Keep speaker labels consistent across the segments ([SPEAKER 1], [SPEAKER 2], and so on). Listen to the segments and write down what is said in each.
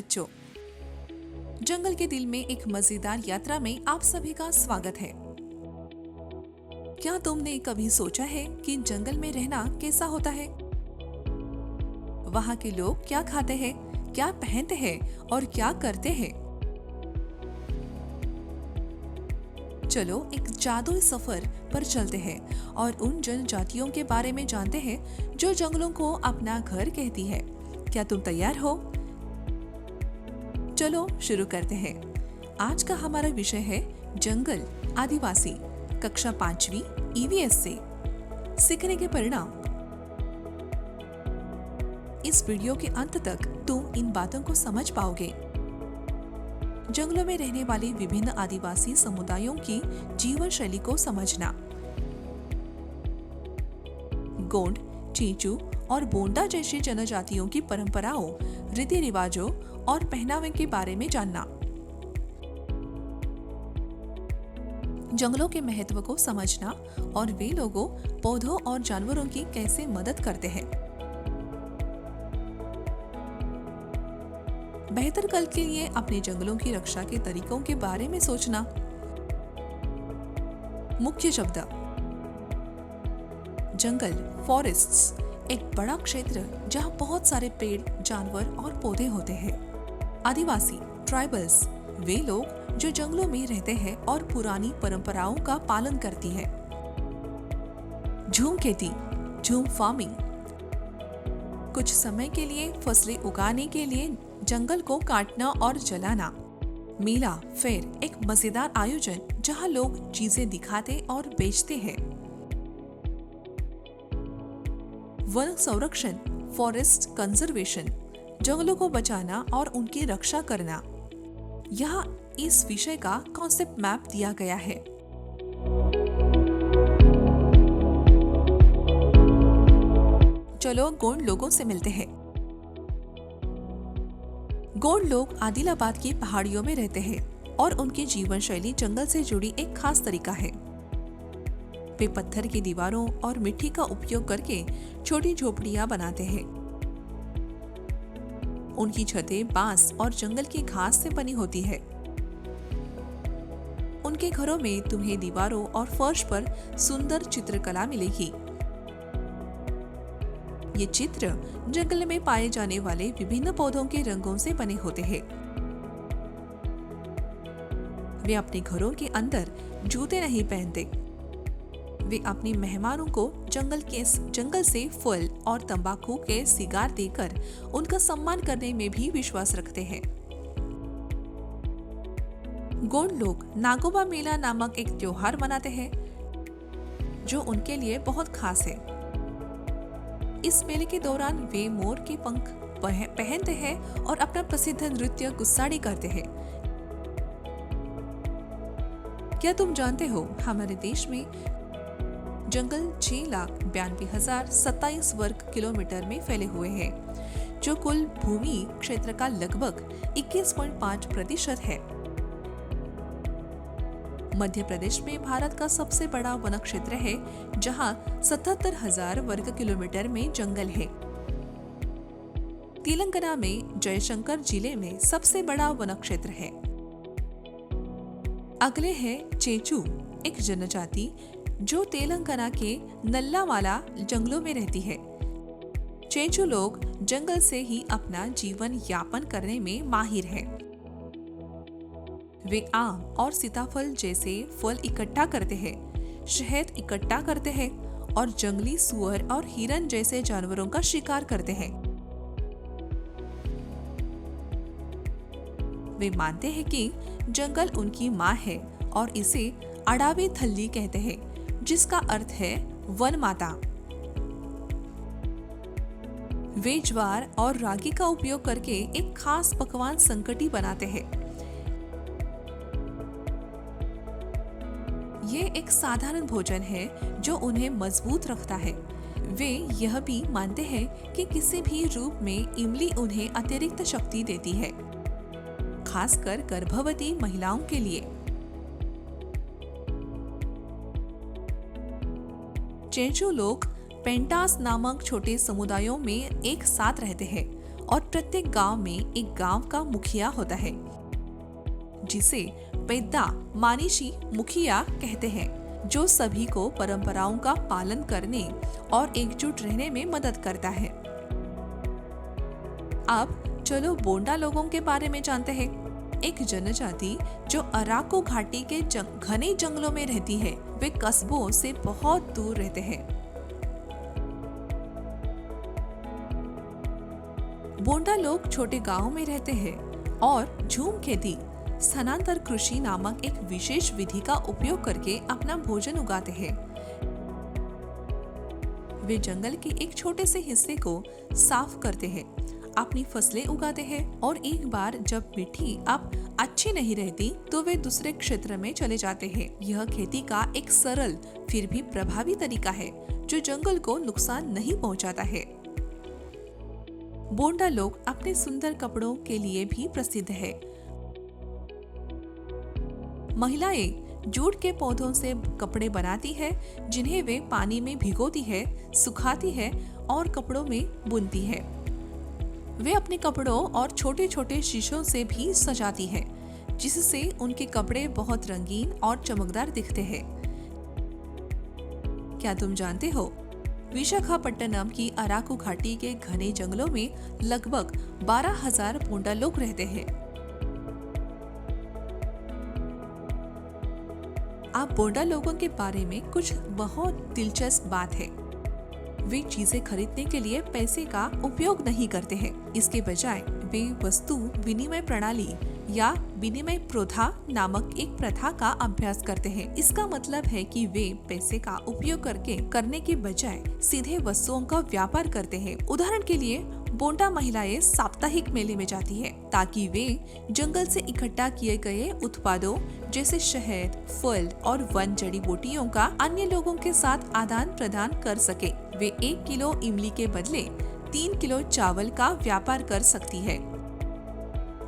[SPEAKER 1] बच्चों, जंगल के दिल में एक मजेदार यात्रा में आप सभी का स्वागत है। क्या तुमने कभी सोचा है कि जंगल में रहना कैसा होता है? वहाँ के लोग क्या खाते हैं, क्या पहनते हैं और क्या करते हैं? चलो एक जादुई सफर पर चलते हैं और उन जनजातियों के बारे में जानते हैं जो जंगलों को अपना घर कहती है। क्या तुम तैयार हो? चलो शुरू करते हैं। आज का हमारा विषय है जंगल आदिवासी, कक्षा 5वीं EVS से सीखने के परिणाम। इस वीडियो के अंत तक तुम इन बातों को समझ पाओगे। जंगलों में रहने वाले विभिन्न आदिवासी समुदायों की जीवन शैली को समझना, गोंड, चींचू और बोंडा जैसी जनजातियों की परंपराओं, रीति रिवाजों और पहनावे के बारे में जानना, जंगलों के महत्व को समझना और वे लोगों, पौधों और जानवरों की कैसे मदद करते हैं। बेहतर कल के लिए अपने जंगलों की रक्षा के तरीकों के बारे में सोचना। मुख्य शब्द: जंगल, फॉरेस्ट्स, एक बड़ा क्षेत्र जहां बहुत सारे पेड़, जानवर और पौधे होते हैं। आदिवासी, ट्राइबल्स, वे लोग जो जंगलों में रहते हैं और पुरानी परंपराओं का पालन करती है। झूम खेती, झूम फार्मिंग, कुछ समय के लिए फसलें उगाने के लिए जंगल को काटना और जलाना। मेला, फेयर, एक मजेदार आयोजन जहां लोग चीजें दिखाते और बेचते हैं। वन संरक्षण, फॉरेस्ट कंजर्वेशन, जंगलों को बचाना और उनकी रक्षा करना। यहाँ इस विषय का कॉन्सेप्ट मैप दिया गया है। चलो गोंड लोगों से मिलते हैं। गोंड लोग आदिलाबाद की पहाड़ियों में रहते हैं और उनकी जीवन शैली जंगल से जुड़ी एक खास तरीका है। वे पत्थर की दीवारों और मिट्टी का उपयोग करके छोटी झोपड़ियां बनाते हैं। उनकी छतें बांस और जंगल की घास से बनी होती है। उनके घरों में तुम्हें दीवारों और फर्श पर सुंदर चित्रकला मिलेगी। ये चित्र जंगल में पाए जाने वाले विभिन्न पौधों के रंगों से बने होते हैं। वे अपने घरों के अंदर जूते नहीं पहनते। वे अपने मेहमानों को जंगल से फल और तंबाकू के सिगार देकर उनका सम्मान करने में भी विश्वास रखते हैं। गोंड लोग नागोबा मेला नामक एक त्योहार मनाते हैं जो उनके लिए बहुत खास है। इस मेले के दौरान वे मोर के पंख पहनते हैं और अपना प्रसिद्ध नृत्य गुस्साड़ी करते हैं। क्या तुम जानते हो हमारे देश में जंगल 6,92,027 वर्ग किलोमीटर में फैले हुए हैं, जो कुल भूमि क्षेत्र का लगभग 21.5% है। मध्य प्रदेश में भारत का सबसे बड़ा वन क्षेत्र है, जहां 77,000 वर्ग किलोमीटर में जंगल है। तेलंगाना में जयशंकर जिले में सबसे बड़ा वन क्षेत्र है। अगले है चेंचू, एक जनजाति जो तेलंगाना के नल्लावाला जंगलों में रहती है। चेंचू लोग जंगल से ही अपना जीवन यापन करने में माहिर हैं। वे आम और सीताफल जैसे फल इकट्ठा करते हैं, शहद इकट्ठा करते हैं और जंगली सुअर और हिरन जैसे जानवरों का शिकार करते हैं। वे मानते हैं कि जंगल उनकी माँ है और इसे अडावी थल्ली कहते हैं, जिसका अर्थ है वन माता। वे ज्वार और रागी का उपयोग करके एक खास पकवान संकटी बनाते हैं। ये एक साधारण भोजन है जो उन्हें मजबूत रखता है। वे यह भी मानते हैं कि किसी भी रूप में इमली उन्हें अतिरिक्त शक्ति देती है, खासकर गर्भवती महिलाओं के लिए। चेंचू लोग पेंटास नामक छोटे समुदायों में एक साथ रहते हैं और प्रत्येक गांव में एक गांव का मुखिया होता है, जिसे पेद्दा मानिशी मुखिया कहते हैं, जो सभी को परंपराओं का पालन करने और एकजुट रहने में मदद करता है। अब चलो बोंडा लोगों के बारे में जानते हैं। एक जनजाति जो अराकू घाटी के घने जंगलों में रहती है। वे कस्बों से बहुत दूर रहते हैं। बोंडा लोग छोटे गांवों में रहते हैं और झूम खेती, स्थानांतर कृषि नामक एक विशेष विधि का उपयोग करके अपना भोजन उगाते हैं। वे जंगल के एक छोटे से हिस्से को साफ करते हैं, अपनी फसलें उगाते हैं और एक बार जब मिट्टी अब अच्छी नहीं रहती तो वे दूसरे क्षेत्र में चले जाते हैं। यह खेती का एक सरल फिर भी प्रभावी तरीका है जो जंगल को नुकसान नहीं पहुंचाता है। बोंडा लोग अपने सुंदर कपड़ों के लिए भी प्रसिद्ध है। महिलाएं जूट के पौधों से कपड़े बनाती है, जिन्हें वे पानी में भिगोती है, सुखाती है और कपड़ों में बुनती है। वे अपने कपड़ों और छोटे छोटे शीशों से भी सजाती है, जिससे उनके कपड़े बहुत रंगीन और चमकदार दिखते हैं। क्या तुम जानते हो, विशाखापट्टनम की अराकू घाटी के घने जंगलों में लगभग 12,000 बोंडा लोग रहते हैं। आप बोंडा लोगों के बारे में कुछ बहुत दिलचस्प बात है। वे चीजें खरीदने के लिए पैसे का उपयोग नहीं करते हैं। इसके बजाय वे वस्तु विनिमय प्रणाली या विनिमय प्रथा नामक एक प्रथा का अभ्यास करते हैं। इसका मतलब है कि वे पैसे का उपयोग करने के बजाय सीधे वस्तुओं का व्यापार करते हैं। उदाहरण के लिए बोंडा महिलाएं साप्ताहिक मेले में जाती है ताकि वे जंगल से इकट्ठा किए गए उत्पादों जैसे शहद, फल और वन जड़ी बूटियों का अन्य लोगों के साथ आदान प्रदान कर सके। वे 1 किलो इमली के बदले 3 किलो चावल का व्यापार कर सकती है।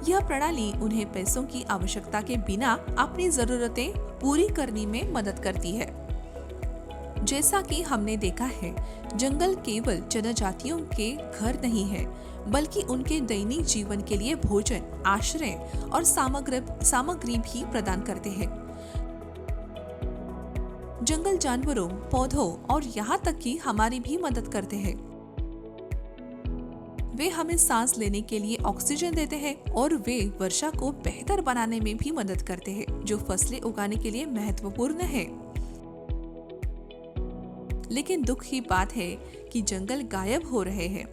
[SPEAKER 1] यह प्रणाली उन्हें पैसों की आवश्यकता के बिना अपनी जरूरतें पूरी करने में मदद करती है। जैसा कि हमने देखा है, जंगल केवल जनजातियों के घर नहीं है, बल्कि उनके दैनिक जीवन के लिए भोजन, आश्रय और सामग्री भी प्रदान करते हैं। जंगल जानवरों, पौधों और यहाँ तक कि हमारी भी मदद करते हैं। वे हमें सांस लेने के लिए ऑक्सीजन देते हैं और वे वर्षा को बेहतर बनाने में भी मदद करते हैं, जो फसलें उगाने के लिए महत्वपूर्ण है। लेकिन दुख की बात है कि जंगल गायब हो रहे हैं।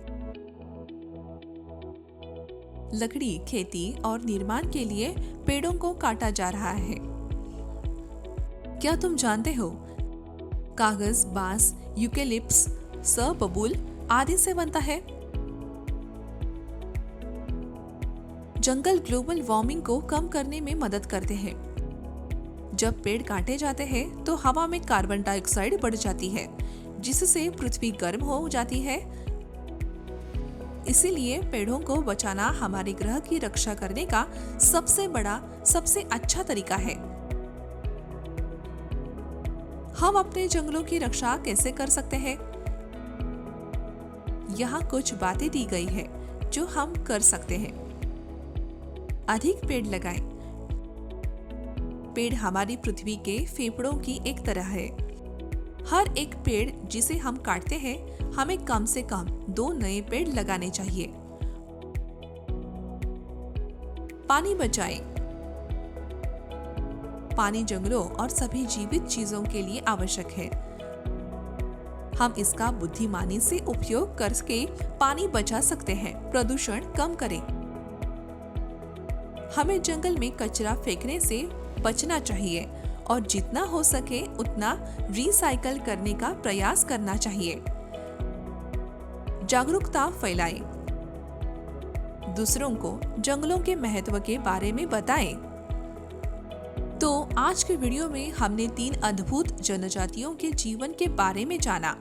[SPEAKER 1] लकड़ी, खेती और निर्माण के लिए पेड़ों को काटा जा रहा है। क्या तुम जानते हो, कागज, बांस, यूकेलिप्टस, बबूल आदि से बनता है। जंगल ग्लोबल वार्मिंग को कम करने में मदद करते हैं। जब पेड़ काटे जाते हैं तो हवा में कार्बन डाइऑक्साइड बढ़ जाती है, जिससे पृथ्वी गर्म हो जाती है। इसीलिए पेड़ों को बचाना हमारे ग्रह की रक्षा करने का सबसे अच्छा तरीका है। हम अपने जंगलों की रक्षा कैसे कर सकते हैं? यहाँ कुछ बातें दी गई है जो हम कर सकते हैं। अधिक पेड़ लगाएं। पेड़ हमारी पृथ्वी के फेफड़ों की एक तरह है। हर एक पेड़ जिसे हम काटते हैं, हमें कम से कम 2 नए पेड़ लगाने चाहिए। पानी बचाएं। पानी जंगलों और सभी जीवित चीजों के लिए आवश्यक है। हम इसका बुद्धिमानी से उपयोग करके पानी बचा सकते हैं। प्रदूषण कम करें। हमें जंगल में कचरा फेंकने से बचना चाहिए और जितना हो सके उतना रिसाइकल करने का प्रयास करना चाहिए। जागरूकता फैलाएं। दूसरों को जंगलों के महत्व के बारे में बताएं। तो आज के वीडियो में हमने 3 अद्भुत जनजातियों के जीवन के बारे में जाना।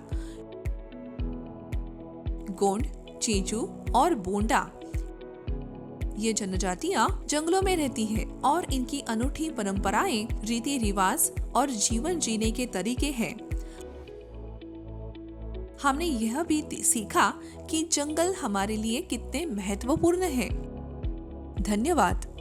[SPEAKER 1] गोंड, चेंचू और बोंडा। ये जनजातियां जंगलों में रहती हैं और इनकी अनूठी परंपराएं, रीति रिवाज और जीवन जीने के तरीके हैं। हमने यह भी सीखा कि जंगल हमारे लिए कितने महत्वपूर्ण है। धन्यवाद।